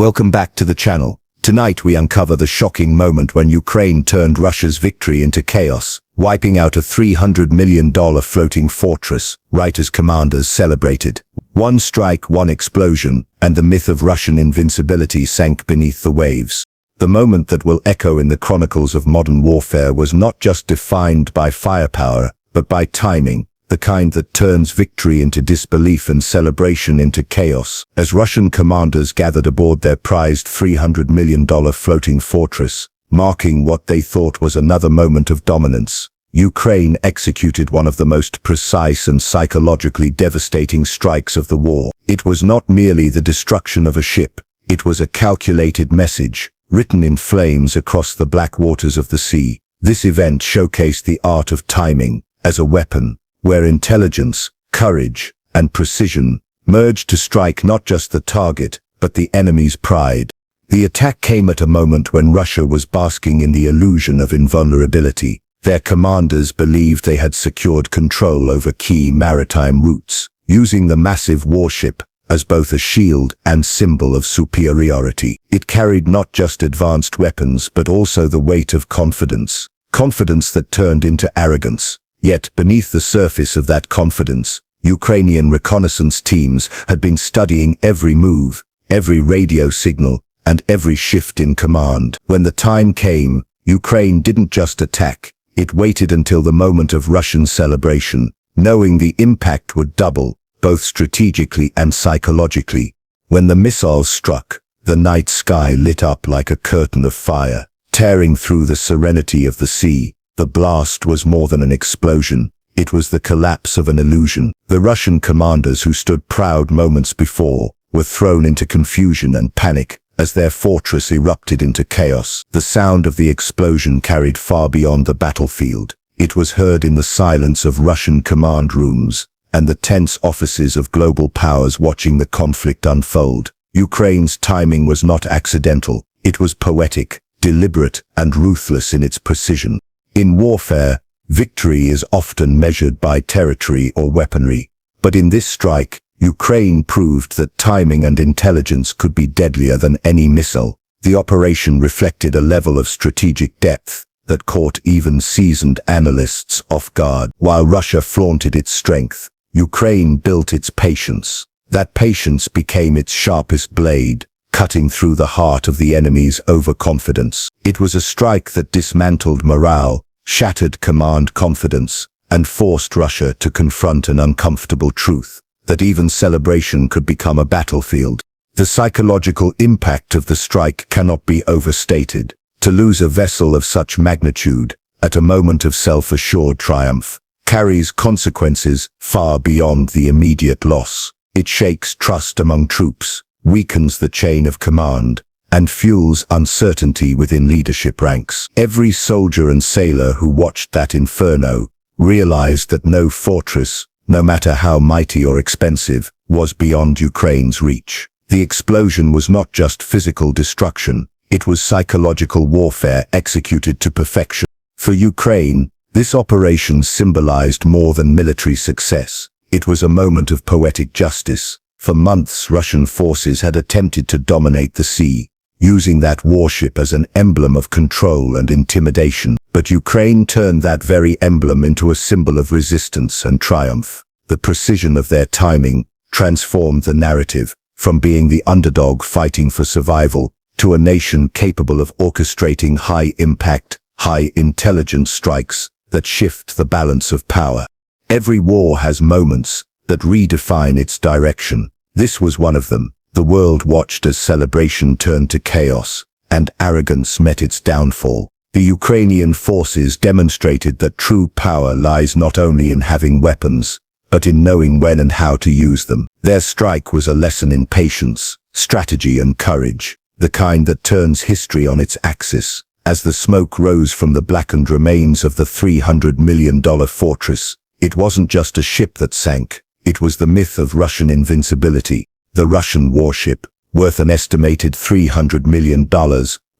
Welcome back to the channel. Tonight we uncover the shocking moment when Ukraine turned Russia's victory into chaos, wiping out a $300 million floating fortress, right as commanders celebrated. One strike, one explosion, and the myth of Russian invincibility sank beneath the waves. The moment that will echo in the chronicles of modern warfare was not just defined by firepower, but by timing, the kind that turns victory into disbelief and celebration into chaos. As Russian commanders gathered aboard their prized $300 million floating fortress, marking what they thought was another moment of dominance, Ukraine executed one of the most precise and psychologically devastating strikes of the war. It was not merely the destruction of a ship, it was a calculated message, written in flames across the black waters of the sea. This event showcased the art of timing as a weapon, where intelligence, courage, and precision merged to strike not just the target, but the enemy's pride. The attack came at a moment when Russia was basking in the illusion of invulnerability. Their commanders believed they had secured control over key maritime routes, using the massive warship as both a shield and symbol of superiority. It carried not just advanced weapons but also the weight of confidence that turned into arrogance. Yet, beneath the surface of that confidence, Ukrainian reconnaissance teams had been studying every move, every radio signal, and every shift in command. When the time came, Ukraine didn't just attack, it waited until the moment of Russian celebration, knowing the impact would double, both strategically and psychologically. When the missiles struck, the night sky lit up like a curtain of fire, tearing through the serenity of the sea. The blast was more than an explosion, it was the collapse of an illusion. The Russian commanders who stood proud moments before were thrown into confusion and panic as their fortress erupted into chaos. The sound of the explosion carried far beyond the battlefield. It was heard in the silence of Russian command rooms and the tense offices of global powers watching the conflict unfold. Ukraine's timing was not accidental, it was poetic, deliberate, and ruthless in its precision. In warfare, victory is often measured by territory or weaponry, but in this strike, Ukraine proved that timing and intelligence could be deadlier than any missile. The operation reflected a level of strategic depth that caught even seasoned analysts off guard. While Russia flaunted its strength, Ukraine built its patience. That patience became its sharpest blade, cutting through the heart of the enemy's overconfidence. It was a strike that dismantled morale, shattered command confidence, and forced Russia to confront an uncomfortable truth, that even celebration could become a battlefield. The psychological impact of the strike cannot be overstated. To lose a vessel of such magnitude, at a moment of self-assured triumph, carries consequences far beyond the immediate loss. It shakes trust among troops, weakens the chain of command, and fuels uncertainty within leadership ranks. Every soldier and sailor who watched that inferno realized that no fortress, no matter how mighty or expensive, was beyond Ukraine's reach. The explosion was not just physical destruction, it was psychological warfare executed to perfection. For Ukraine, this operation symbolized more than military success. It was a moment of poetic justice. For months, Russian forces had attempted to dominate the sea, using that warship as an emblem of control and intimidation. But Ukraine turned that very emblem into a symbol of resistance and triumph. The precision of their timing transformed the narrative, from being the underdog fighting for survival to a nation capable of orchestrating high-impact, high-intelligence strikes that shift the balance of power. Every war has moments that redefine its direction. This was one of them. The world watched as celebration turned to chaos, and arrogance met its downfall. The Ukrainian forces demonstrated that true power lies not only in having weapons, but in knowing when and how to use them. Their strike was a lesson in patience, strategy, and courage, the kind that turns history on its axis. As the smoke rose from the blackened remains of the $300 million fortress, it wasn't just a ship that sank. It was the myth of Russian invincibility. The Russian warship, worth an estimated $300 million,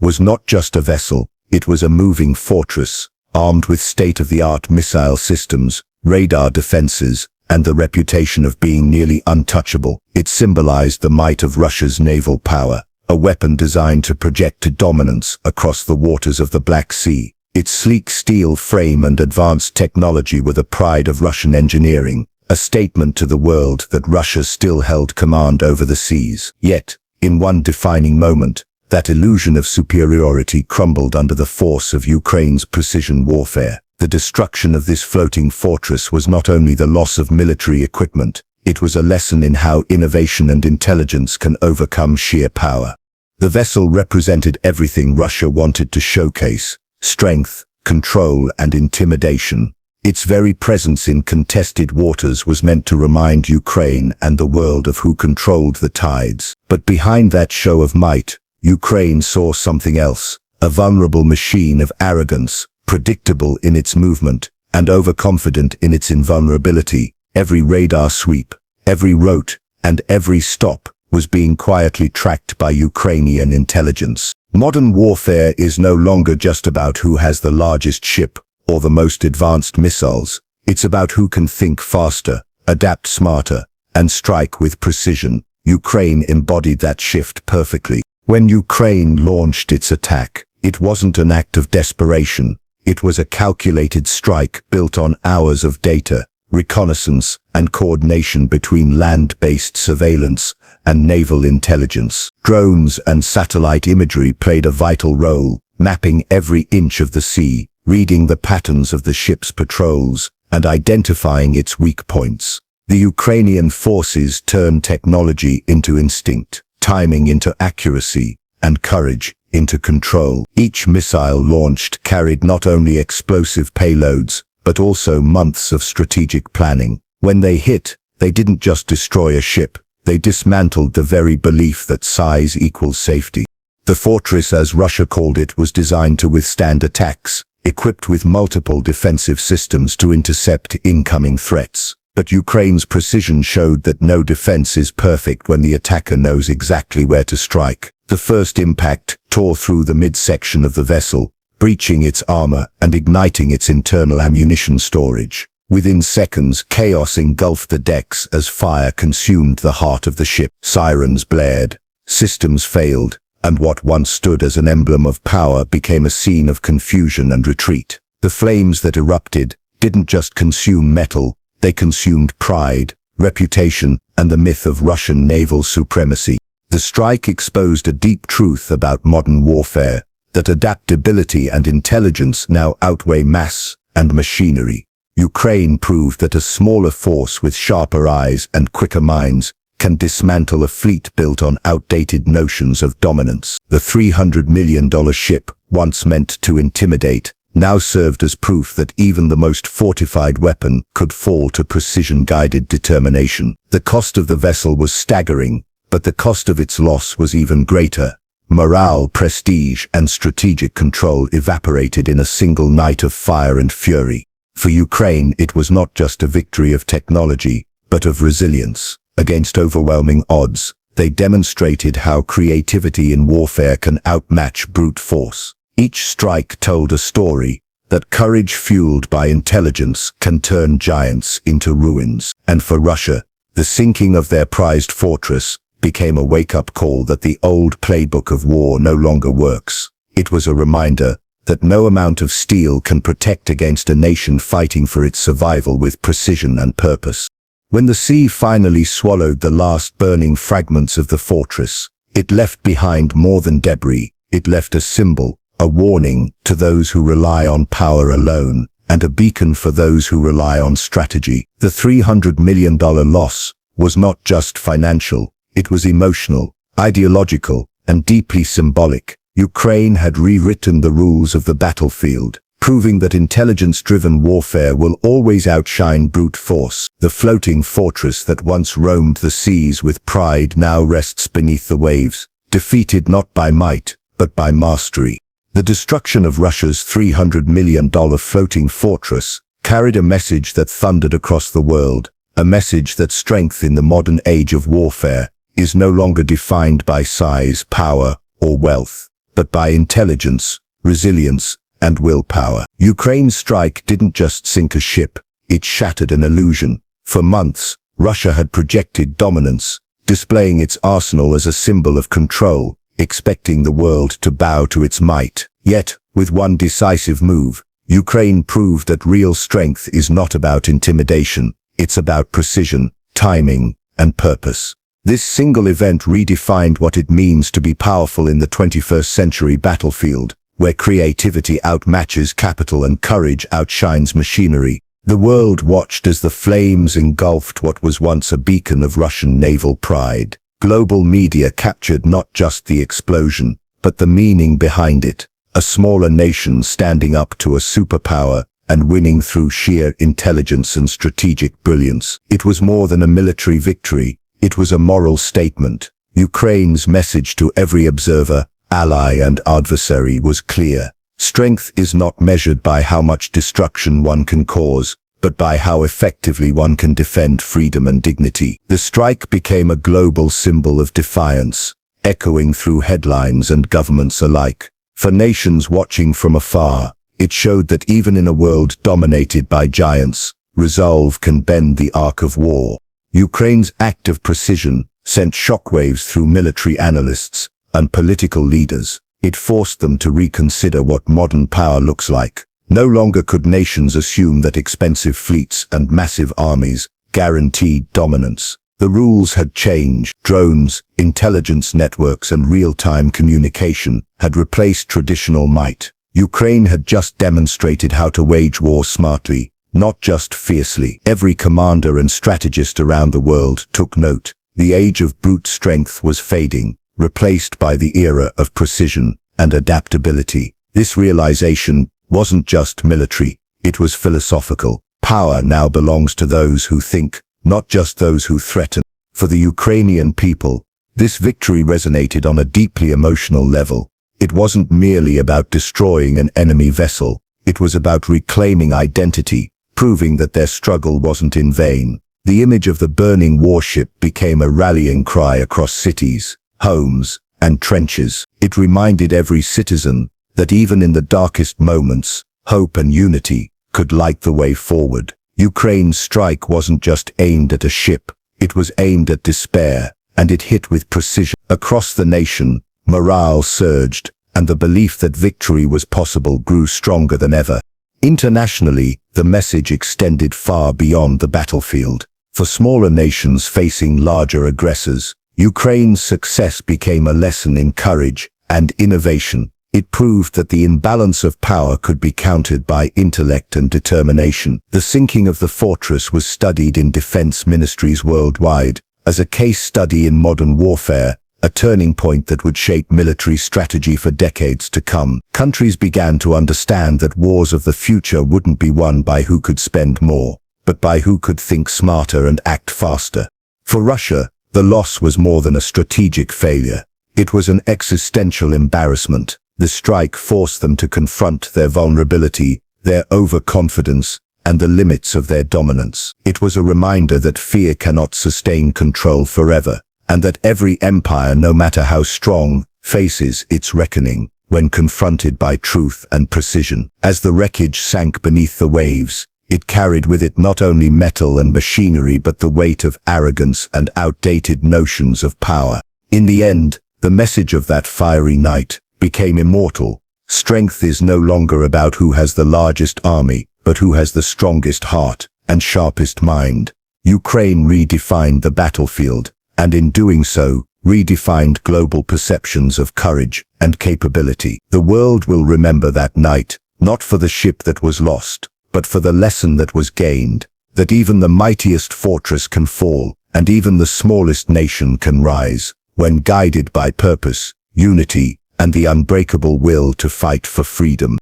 was not just a vessel, it was a moving fortress, armed with state-of-the-art missile systems, radar defenses, and the reputation of being nearly untouchable. It symbolized the might of Russia's naval power, a weapon designed to project dominance across the waters of the Black Sea. Its sleek steel frame and advanced technology were the pride of Russian engineering, a statement to the world that Russia still held command over the seas. Yet, in one defining moment, that illusion of superiority crumbled under the force of Ukraine's precision warfare. The destruction of this floating fortress was not only the loss of military equipment, it was a lesson in how innovation and intelligence can overcome sheer power. The vessel represented everything Russia wanted to showcase: strength, control, and intimidation. Its very presence in contested waters was meant to remind Ukraine and the world of who controlled the tides. But behind that show of might, Ukraine saw something else: a vulnerable machine of arrogance, predictable in its movement, and overconfident in its invulnerability. Every radar sweep, every rote, and every stop was being quietly tracked by Ukrainian intelligence. Modern warfare is no longer just about who has the largest ship or the most advanced missiles. It's about who can think faster, adapt smarter, and strike with precision. Ukraine embodied that shift perfectly. When Ukraine launched its attack, it wasn't an act of desperation. It was a calculated strike built on hours of data, reconnaissance, and coordination between land-based surveillance and naval intelligence. Drones and satellite imagery played a vital role, mapping every inch of the sea, reading the patterns of the ship's patrols, and identifying its weak points. The Ukrainian forces turned technology into instinct, timing into accuracy, and courage into control. Each missile launched carried not only explosive payloads, but also months of strategic planning. When they hit, they didn't just destroy a ship, they dismantled the very belief that size equals safety. The fortress, as Russia called it, was designed to withstand attacks, equipped with multiple defensive systems to intercept incoming threats. But Ukraine's precision showed that no defense is perfect when the attacker knows exactly where to strike. The first impact tore through the midsection of the vessel, breaching its armor and igniting its internal ammunition storage. Within seconds, chaos engulfed the decks as fire consumed the heart of the ship. Sirens blared, systems failed, and what once stood as an emblem of power became a scene of confusion and retreat. The flames that erupted didn't just consume metal, they consumed pride, reputation, and the myth of Russian naval supremacy. The strike exposed a deep truth about modern warfare, that adaptability and intelligence now outweigh mass and machinery. Ukraine proved that a smaller force with sharper eyes and quicker minds can dismantle a fleet built on outdated notions of dominance. The $300 million ship, once meant to intimidate, now served as proof that even the most fortified weapon could fall to precision-guided determination. The cost of the vessel was staggering, but the cost of its loss was even greater. Morale, prestige, and strategic control evaporated in a single night of fire and fury. For Ukraine, it was not just a victory of technology, but of resilience. Against overwhelming odds, they demonstrated how creativity in warfare can outmatch brute force. Each strike told a story, that courage fueled by intelligence can turn giants into ruins. And for Russia, the sinking of their prized fortress became a wake-up call that the old playbook of war no longer works. It was a reminder that no amount of steel can protect against a nation fighting for its survival with precision and purpose. When the sea finally swallowed the last burning fragments of the fortress, it left behind more than debris. It left a symbol, a warning to those who rely on power alone, and a beacon for those who rely on strategy. The $300 million loss was not just financial, it was emotional, ideological, and deeply symbolic. Ukraine had rewritten the rules of the battlefield, proving that intelligence-driven warfare will always outshine brute force. The floating fortress that once roamed the seas with pride now rests beneath the waves, defeated not by might, but by mastery. The destruction of Russia's $300 million floating fortress carried a message that thundered across the world, a message that strength in the modern age of warfare is no longer defined by size, power, or wealth, but by intelligence, resilience, and willpower. Ukraine's strike didn't just sink a ship, it shattered an illusion. For months, Russia had projected dominance, displaying its arsenal as a symbol of control, expecting the world to bow to its might. Yet, with one decisive move, Ukraine proved that real strength is not about intimidation, it's about precision, timing, and purpose. This single event redefined what it means to be powerful in the 21st century battlefield, where creativity outmatches capital and courage outshines machinery. The world watched as the flames engulfed what was once a beacon of Russian naval pride. Global media captured not just the explosion, but the meaning behind it. A smaller nation standing up to a superpower and winning through sheer intelligence and strategic brilliance. It was more than a military victory. It was a moral statement. Ukraine's message to every observer, ally and adversary was clear. Strength is not measured by how much destruction one can cause, but by how effectively one can defend freedom and dignity. The strike became a global symbol of defiance, echoing through headlines and governments alike. For nations watching from afar, it showed that even in a world dominated by giants, resolve can bend the arc of war. Ukraine's act of precision sent shockwaves through military analysts and political leaders. It forced them to reconsider what modern power looks like. No longer could nations assume that expensive fleets and massive armies guaranteed dominance. The rules had changed. Drones, intelligence networks and real-time communication had replaced traditional might. Ukraine had just demonstrated how to wage war smartly, not just fiercely. Every commander and strategist around the world took note. The age of brute strength was fading, replaced by the era of precision and adaptability. This realization wasn't just military, it was philosophical. Power now belongs to those who think, not just those who threaten. For the Ukrainian people, this victory resonated on a deeply emotional level. It wasn't merely about destroying an enemy vessel, it was about reclaiming identity, proving that their struggle wasn't in vain. The image of the burning warship became a rallying cry across cities, homes, and trenches. It reminded every citizen that even in the darkest moments, hope and unity could light the way forward. Ukraine's strike wasn't just aimed at a ship, it was aimed at despair, and it hit with precision. Across the nation, morale surged, and the belief that victory was possible grew stronger than ever. Internationally, the message extended far beyond the battlefield. For smaller nations facing larger aggressors, Ukraine's success became a lesson in courage and innovation. It proved that the imbalance of power could be countered by intellect and determination. The sinking of the fortress was studied in defense ministries worldwide as a case study in modern warfare, a turning point that would shape military strategy for decades to come. Countries began to understand that wars of the future wouldn't be won by who could spend more, but by who could think smarter and act faster. For Russia, the loss was more than a strategic failure. It was an existential embarrassment. The strike forced them to confront their vulnerability, their overconfidence, and the limits of their dominance. It was a reminder that fear cannot sustain control forever, and that every empire, no matter how strong, faces its reckoning when confronted by truth and precision. As the wreckage sank beneath the waves, it carried with it not only metal and machinery but the weight of arrogance and outdated notions of power. In the end, the message of that fiery night became immortal. Strength is no longer about who has the largest army, but who has the strongest heart and sharpest mind. Ukraine redefined the battlefield, and in doing so, redefined global perceptions of courage and capability. The world will remember that night, not for the ship that was lost, but for the lesson that was gained, that even the mightiest fortress can fall, and even the smallest nation can rise, when guided by purpose, unity, and the unbreakable will to fight for freedom.